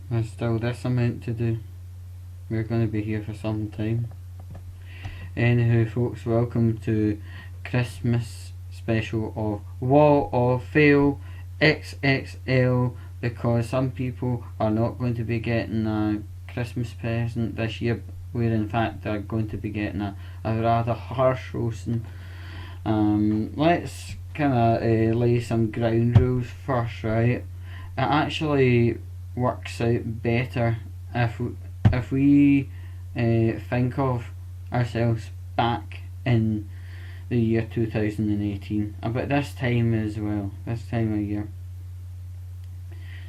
There's still this amount to do. We're going to be here for some time. Anywho, folks, welcome to Christmas special of Wall of Fail XXL, because some people are not going to be getting a Christmas present this year, where in fact they're going to be getting a rather harsh roasting. Let's kind of lay some ground rules first, right? It actually works out better if we think of ourselves back in the year 2018, about this time as well, this time of year.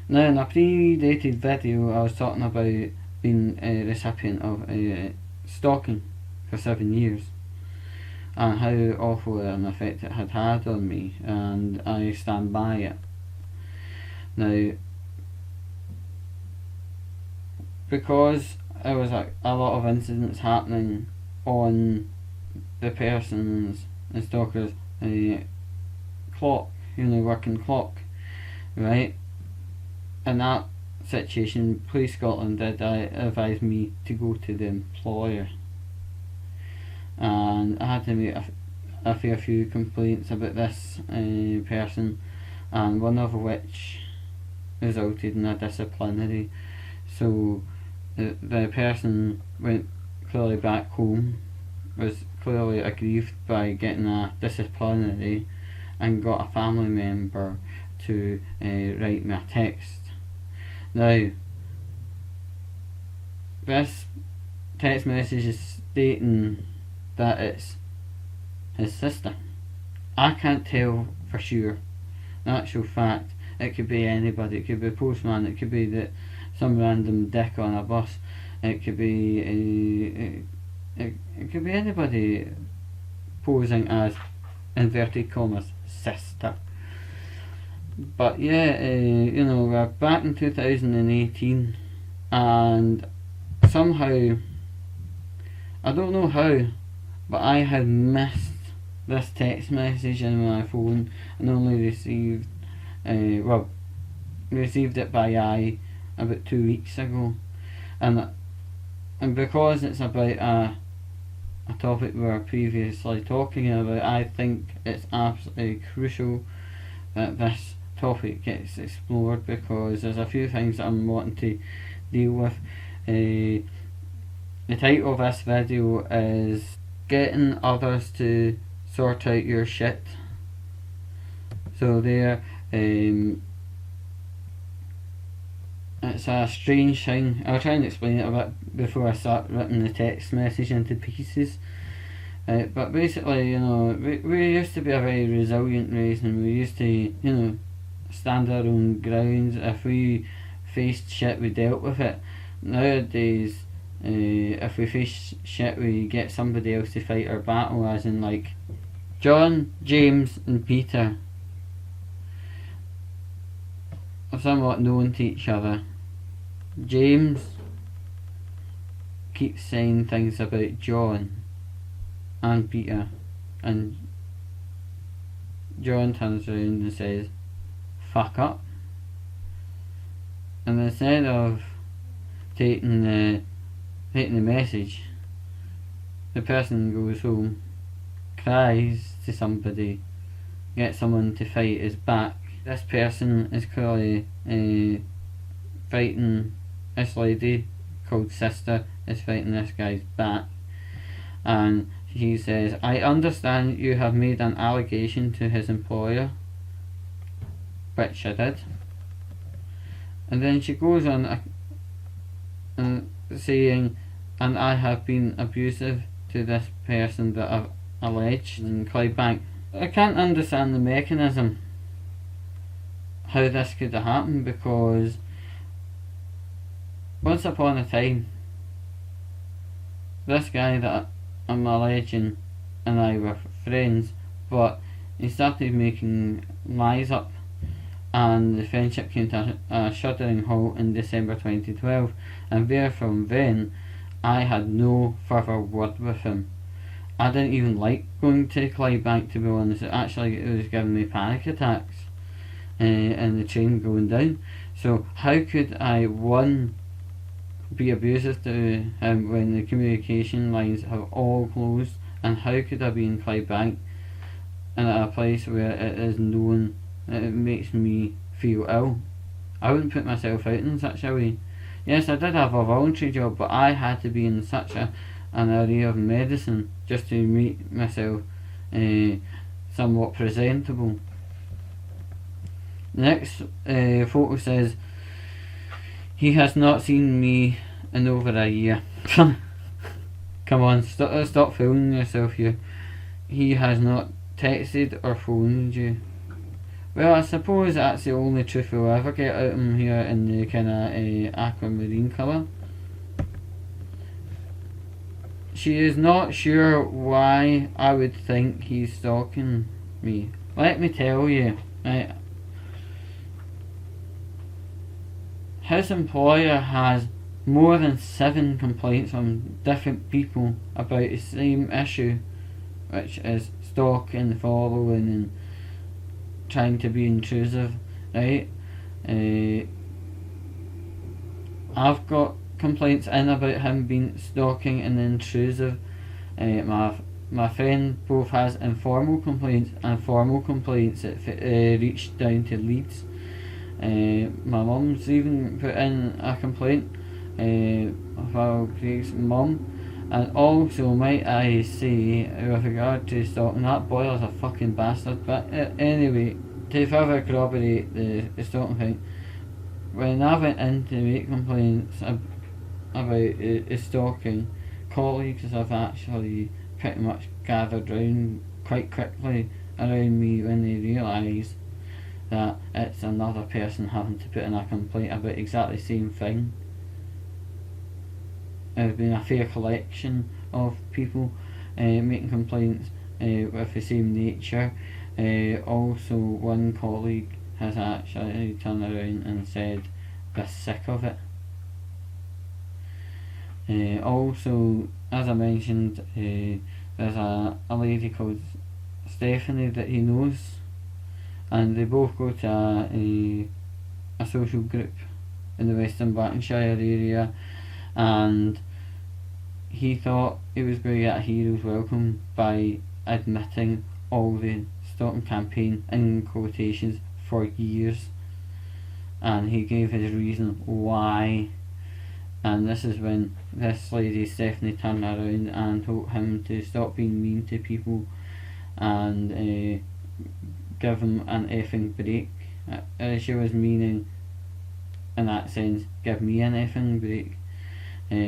Now, in a predated video, I was talking about being a recipient of stalking for 7 years, and how awful an effect it had had on me, and I stand by it. Now, because there was a lot of incidents happening on the person's and stalker's clock, working clock, right? In that situation, Police Scotland did advise me to go to the employer, and I had to make a fair few complaints about this person, and one of which resulted in a disciplinary. So the person went clearly back home, was clearly aggrieved by getting a disciplinary, and got a family member to write me a text. Now, this text message is stating that it's his sister. I can't tell for sure. In actual fact, it could be anybody. It could be a postman. It could be some random dick on a bus. It could be it could be anybody posing as, inverted commas, sister. But yeah, we're back in 2018, and somehow, I don't know how, but I had missed this text message in my phone and only received it by eye about 2 weeks ago, and because it's about a topic we were previously talking about, I think it's absolutely crucial that this topic gets explored, because there's a few things that I'm wanting to deal with. The title of this video is Getting Others to Sort Out Your Shit. So there, it's a strange thing. I'll try and explain it a bit before I start ripping the text message into pieces. But basically, we used to be a very resilient race, and we used to, stand our own grounds. If we faced shit, we dealt with it. Nowadays, if we face shit, we get somebody else to fight our battle, as in like John, James and Peter are somewhat known to each other. James keeps saying things about John and Peter, and John turns around and says, "Fuck up." And instead of taking the message, the person goes home, cries to somebody, gets someone to fight his back. This person is clearly fighting this lady called Sister, is fighting this guy's back, and he says, "I understand you have made an allegation to his employer," which I did. And then she goes on saying, "and I have been abusive to this person that I've alleged in Clydebank." I can't understand the mechanism how this could have happened, because once upon a time, this guy that I'm alleging and I were friends, but he started making lies up, and the friendship came to a shuddering halt in December 2012, and there from then I had no further word with him. I didn't even like going to Clydebank, to be honest. It was giving me panic attacks and the train going down. So how could I, one, be abusive to him when the communication lines have all closed, and how could I be in Clydebank and at a place where it is known that it makes me feel ill? I wouldn't put myself out in such a way. Yes, I did have a voluntary job, but I had to be in such an area of medicine just to make myself somewhat presentable. The next photo says, he has not seen me in over a year. Come on, stop fooling yourself here. He has not texted or phoned you. Well, I suppose that's the only truth we'll ever get out of him here in the kind of aquamarine colour. She is not sure why I would think he's stalking me. Let me tell you, right? His employer has more than 7 complaints from different people about the same issue, which is stalking, following, and trying to be intrusive, right? I've got complaints in about him being stalking and intrusive. My friend both has informal complaints and formal complaints that reach down to Leeds. My mum's even put in a complaint of Craig's mum. And also, might I say, with regard to stalking, that boiler's a fucking bastard. But anyway, to further corroborate the stalking thing, when I went in to make complaints about stalking, colleagues have actually pretty much gathered round quite quickly around me when they realise that it's another person having to put in a complaint about exactly the same thing. There's been a fair collection of people making complaints with the same nature. Also, one colleague has actually turned around and said they're sick of it. Also, as I mentioned, there's a lady called Stephanie that he knows, and they both go to a social group in the Western Bartonshire area, and he thought he was going to get a hero's welcome by admitting all the stalking campaign in quotations for years, and he gave his reason why. And this is when this lady Stephanie turned around and told him to stop being mean to people and give him an effing break. She was meaning, in that sense, give me an effing break.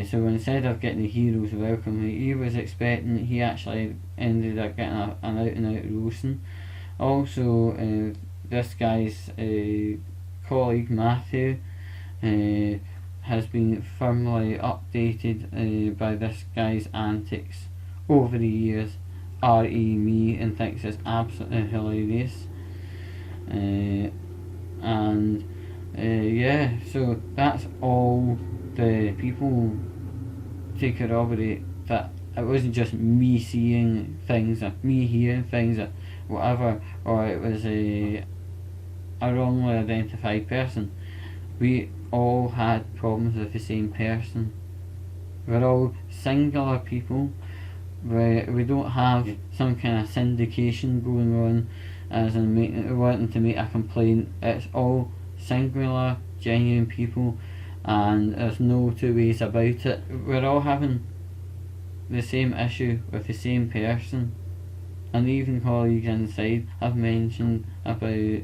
So instead of getting the hero's welcome he was expecting, he actually ended up getting an out and out roasting. Also, this guy's colleague Matthew has been firmly updated by this guy's antics over the years, re me, and thinks it's absolutely hilarious. Yeah, so that's all the people to corroborate that it wasn't just me seeing things or me hearing things or whatever, or it was a wrongly identified person. We all had problems with the same person. We're all singular people. We don't have some kind of syndication going on as in wanting to make a complaint. It's all singular, genuine people, and there's no two ways about it. We're all having the same issue with the same person, and even colleagues inside have mentioned about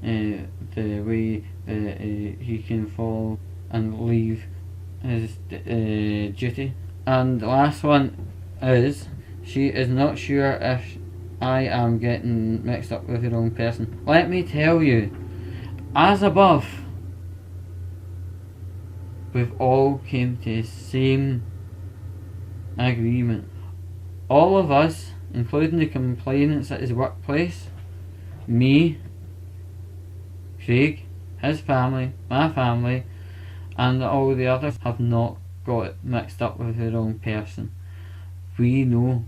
the way that he can fall and leave his duty. And the last one is, she is not sure if I am getting mixed up with the wrong person. Let me tell you, as above, we've all came to the same agreement. All of us, including the complainants at his workplace, me, Craig, his family, my family, and all the others, have not got it mixed up with the wrong person. We know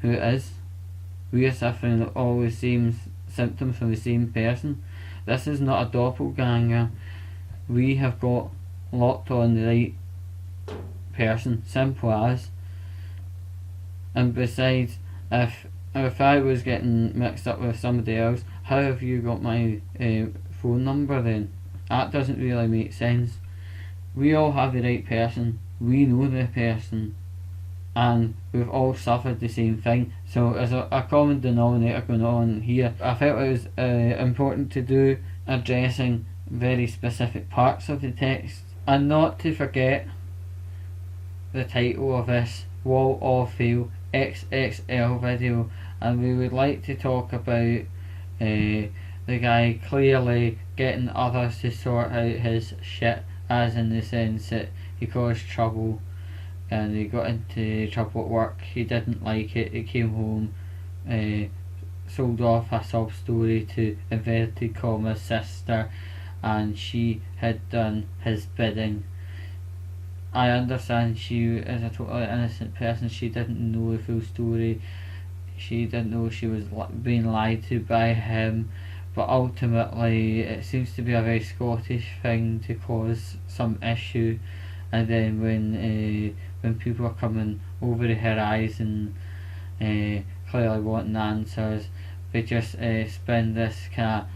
who it is. We are suffering all the same symptoms from the same person. This is not a doppelganger. We have got locked on the right person, simple as. And besides, if I was getting mixed up with somebody else, how have you got my phone number then? That doesn't really make sense. We all have the right person, we know the person, and we've all suffered the same thing. So as a common denominator going on here, I felt it was important to do addressing very specific parts of the text, and not to forget the title of this Wall of Fail XXL video. And we would like to talk about the guy clearly getting others to sort out his shit, as in the sense that he caused trouble and he got into trouble at work. He didn't like it. He came home, sold off a sob story to inverted commas sister, and she had done his bidding. I understand she is a totally innocent person. She didn't know the full story. She didn't know she was being lied to by him. But ultimately, it seems to be a very Scottish thing to cause some issue. And then when people are coming over the horizon, clearly wanting answers, they just spin this kind of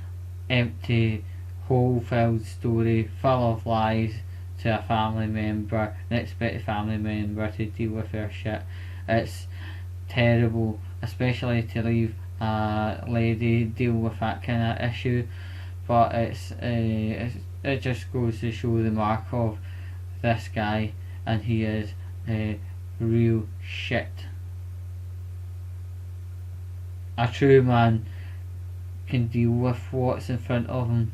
empty, hole-filled story full of lies to a family member and expect the family member to deal with their shit. It's terrible, especially to leave a lady deal with that kind of issue. But it just goes to show the mark of this guy, and he is real shit. A true man can deal with what's in front of him.